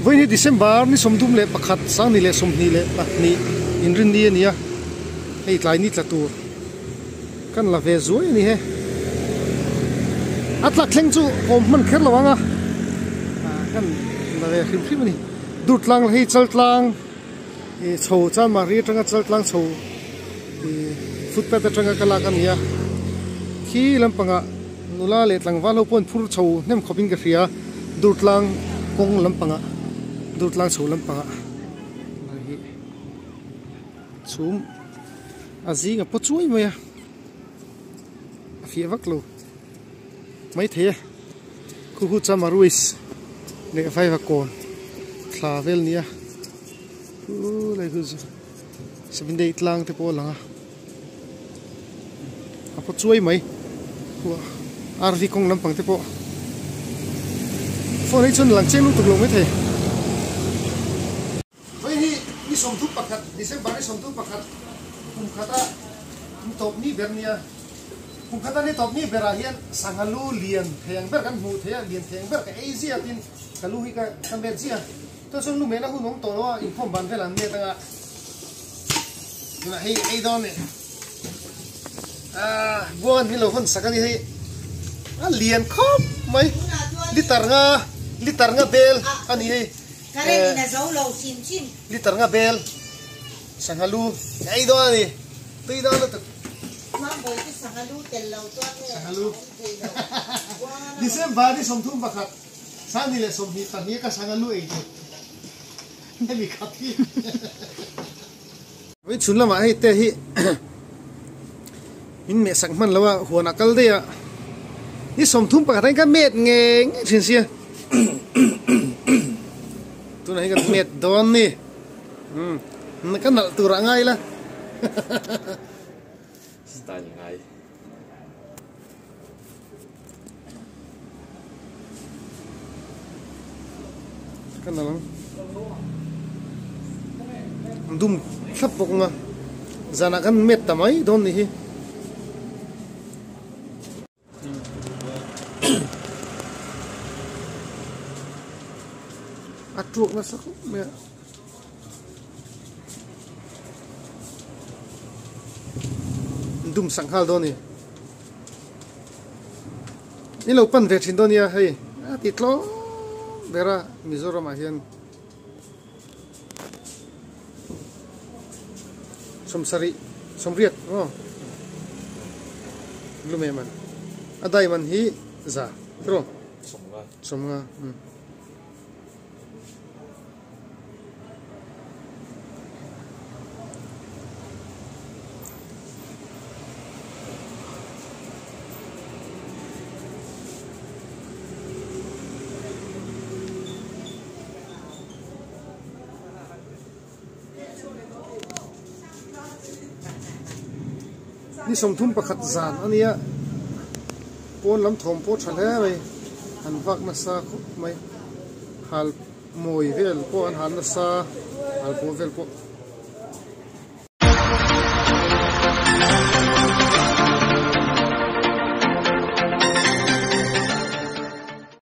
với ni December ni som thum le pakhat sang ni le som ni le ni in rin ni ania hei tlai ni tla tur kan la ve zuai ni he atla thleng chu om man kher lawanga kan la ve khrim khrim ni dut lang hei chal tlang e chho cha ma ri tanga chal tlang chho e footpath atanga kala kan ya khi lampanga nula le tlang walo pon phur chho nem khopin ka ria dut lang kong lampanga dut lang chho lampanga hi chum azinga po chui maya fi vak lo mai the khu khu chamaruis le vai va kon travel nia lai hu 7 day tlang te po langa apo chui mai ku arvi kong lampang te po phone hi chun lang chen lu tuk lo mai the vai hi ni som thu pakhat December ni som thu pakhat kum khata top ni bernia kum khata ni top ni bera hian sangalu lian theng ber kan mu the lian theng ber ka easy atin kalu hi ka kamber chia to chun lu mena hu nong to lo in phom ban velan me tanga na hei ei don ne bon hi lo hon sakani hei lian khop mai litar nga bel ani hei kare ni na zo lo chin chin litar nga bel sangalu ei don ni tui don to ma boy ki sangalu tel lo to sangalu December ni som thum pakhat sang ni le som ni ta ni ka sangalu ei to ni khathi oi chun lama hei te hi min me sak man lawa huan akal de ya ni som thum pakhat ka met ngeng thin sia tu nai ka met don ni na kan nal tu ra ngai la style ngai kan nal dum thap pok nga zana kan met tamai don ni hi atruk na sak me dum sanghal don ni ni lo pan ve thin don ya hei ti tlo bera Mizoram a hian somsari somriat lume man adai man hi za tro somnga ni som thum pakhat zan ania pon lam thom po thale mai an vak na sa khu mai hal moi vel po an han na sa hal po vel po